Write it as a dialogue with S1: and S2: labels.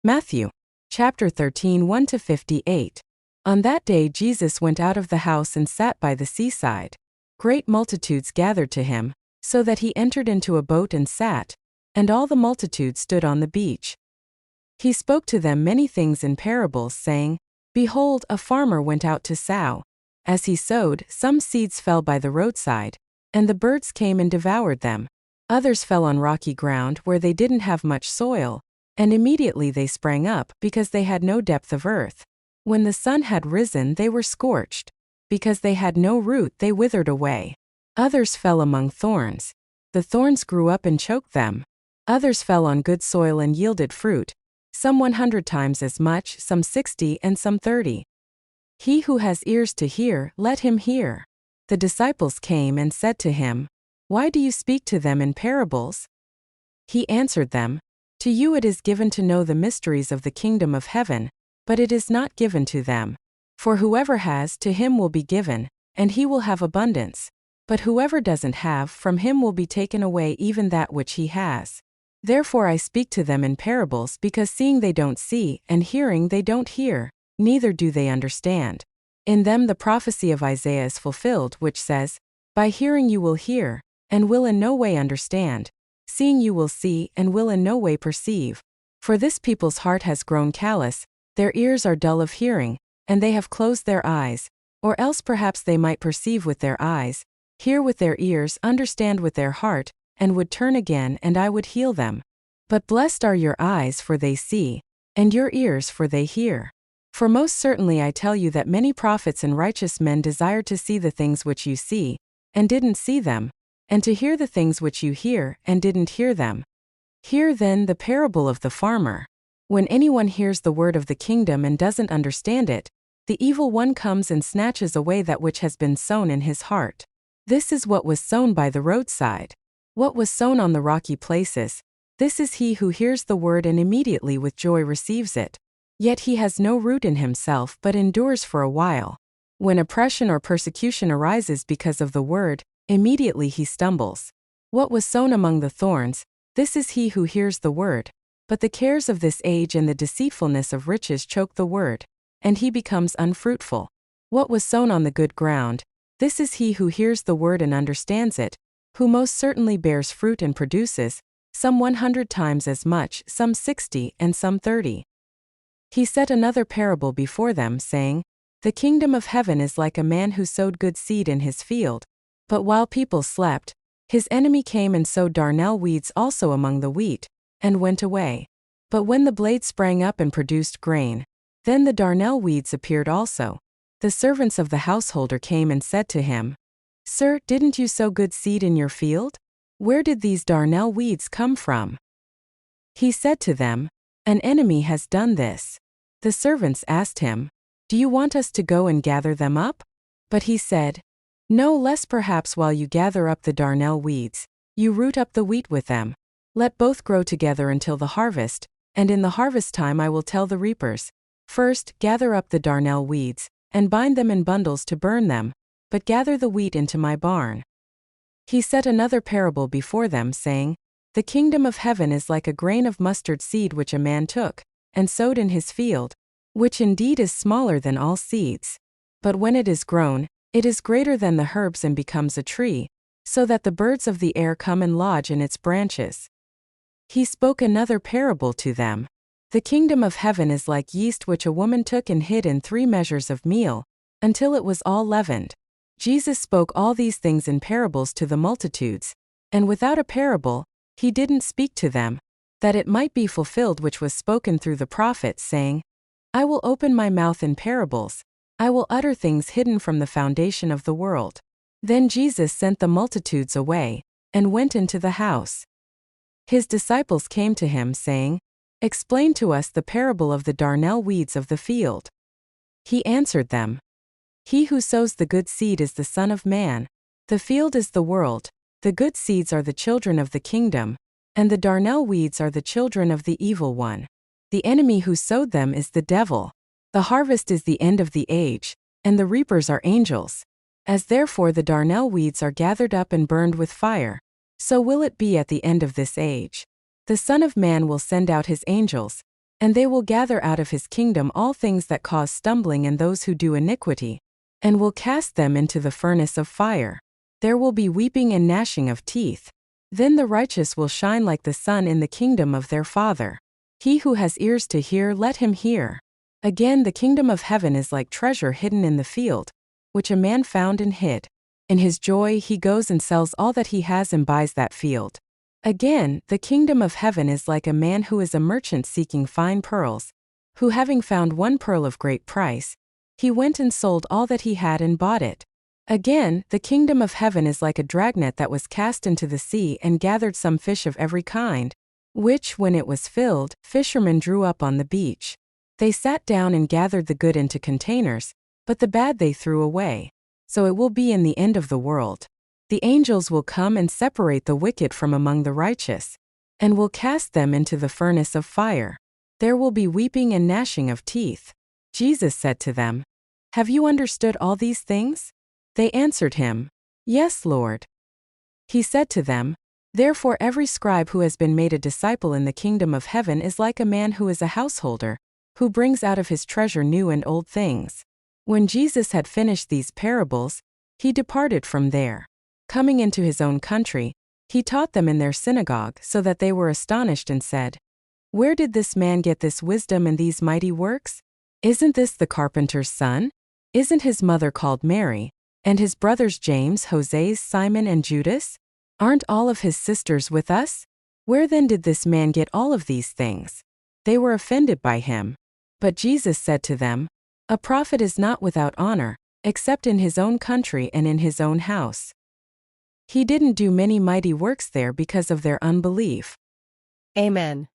S1: Matthew, chapter 13, 1-58. On that day Jesus went out of the house and sat by the seaside. Great multitudes gathered to him, so that he entered into a boat and sat, and all the multitude stood on the beach. He spoke to them many things in parables, saying, Behold, a farmer went out to sow. As he sowed, some seeds fell by the roadside, and the birds came and devoured them. Others fell on rocky ground where they didn't have much soil, and immediately they sprang up, because they had no depth of earth. When the sun had risen, they were scorched. Because they had no root, they withered away. Others fell among thorns. The thorns grew up and choked them. Others fell on good soil and yielded fruit, some 100 times as much, some 60, and some 30. He who has ears to hear, let him hear. The disciples came and said to him, Why do you speak to them in parables? He answered them, To you it is given to know the mysteries of the kingdom of heaven, but it is not given to them. For whoever has, to him will be given, and he will have abundance. But whoever doesn't have, from him will be taken away even that which he has. Therefore I speak to them in parables, because seeing they don't see, and hearing they don't hear, neither do they understand. In them the prophecy of Isaiah is fulfilled, which says, By hearing you will hear, and will in no way understand. Seeing you will see, and will in no way perceive. For this people's heart has grown callous, their ears are dull of hearing, and they have closed their eyes, or else perhaps they might perceive with their eyes, hear with their ears, understand with their heart, and would turn again, and I would heal them. But blessed are your eyes, for they see, and your ears, for they hear. For most certainly I tell you that many prophets and righteous men desired to see the things which you see, and didn't see them, and to hear the things which you hear, and didn't hear them. Hear then the parable of the farmer. When anyone hears the word of the kingdom and doesn't understand it, the evil one comes and snatches away that which has been sown in his heart. This is what was sown by the roadside. What was sown on the rocky places, this is he who hears the word and immediately with joy receives it. Yet he has no root in himself but endures for a while. When oppression or persecution arises because of the word, immediately he stumbles. What was sown among the thorns, this is he who hears the word, but the cares of this age and the deceitfulness of riches choke the word, and he becomes unfruitful. What was sown on the good ground, this is he who hears the word and understands it, who most certainly bears fruit and produces, some 100 times as much, some 60, and some 30. He set another parable before them, saying, The kingdom of heaven is like a man who sowed good seed in his field. But while people slept, his enemy came and sowed darnel weeds also among the wheat, and went away. But when the blade sprang up and produced grain, then the darnel weeds appeared also. The servants of the householder came and said to him, Sir, didn't you sow good seed in your field? Where did these darnel weeds come from? He said to them, An enemy has done this. The servants asked him, Do you want us to go and gather them up? But he said, No, lest perhaps while you gather up the darnel weeds, you root up the wheat with them. Let both grow together until the harvest, and in the harvest time I will tell the reapers, First, gather up the darnel weeds, and bind them in bundles to burn them, but gather the wheat into my barn. He set another parable before them, saying, The kingdom of heaven is like a grain of mustard seed which a man took, and sowed in his field, which indeed is smaller than all seeds. But when it is grown, it is greater than the herbs and becomes a tree, so that the birds of the air come and lodge in its branches. He spoke another parable to them. The kingdom of heaven is like yeast which a woman took and hid in 3 measures of meal, until it was all leavened. Jesus spoke all these things in parables to the multitudes, and without a parable, he didn't speak to them, that it might be fulfilled which was spoken through the prophets, saying, I will open my mouth in parables, I will utter things hidden from the foundation of the world. Then Jesus sent the multitudes away, and went into the house. His disciples came to him, saying, Explain to us the parable of the darnel weeds of the field. He answered them, He who sows the good seed is the Son of Man. The field is the world, the good seeds are the children of the kingdom, and the darnel weeds are the children of the evil one. The enemy who sowed them is the devil. The harvest is the end of the age, and the reapers are angels. As therefore the darnel weeds are gathered up and burned with fire, so will it be at the end of this age. The Son of Man will send out his angels, And they will gather out of his kingdom all things that cause stumbling and those who do iniquity, and will cast them into the furnace of fire. There will be weeping and gnashing of teeth. Then the righteous will shine like the sun in the kingdom of their Father. He who has ears to hear, let him hear. Again, the kingdom of heaven is like treasure hidden in the field, which a man found and hid. In his joy he goes and sells all that he has and buys that field. Again, the kingdom of heaven is like a man who is a merchant seeking fine pearls, who having found one pearl of great price, he went and sold all that he had and bought it. Again, the kingdom of heaven is like a dragnet that was cast into the sea and gathered some fish of every kind, which, when it was filled, fishermen drew up on the beach. They sat down and gathered the good into containers, but the bad they threw away. So it will be in the end of the world. The angels will come and separate the wicked from among the righteous, and will cast them into the furnace of fire. There will be weeping and gnashing of teeth. Jesus said to them, "Have you understood all these things?" They answered him, "Yes, Lord." He said to them, "Therefore every scribe who has been made a disciple in the kingdom of heaven is like a man who is a householder, who brings out of his treasure new and old things." When Jesus had finished these parables, he departed from there. Coming into his own country, he taught them in their synagogue, so that they were astonished and said, "Where did this man get this wisdom and these mighty works? Isn't this the carpenter's son? Isn't his mother called Mary, and his brothers James, Jose, Simon, and Judas? Aren't all of his sisters with us? Where then did this man get all of these things?" They were offended by him. But Jesus said to them, "A prophet is not without honor, except in his own country and in his own house." He didn't do many mighty works there because of their unbelief.
S2: Amen.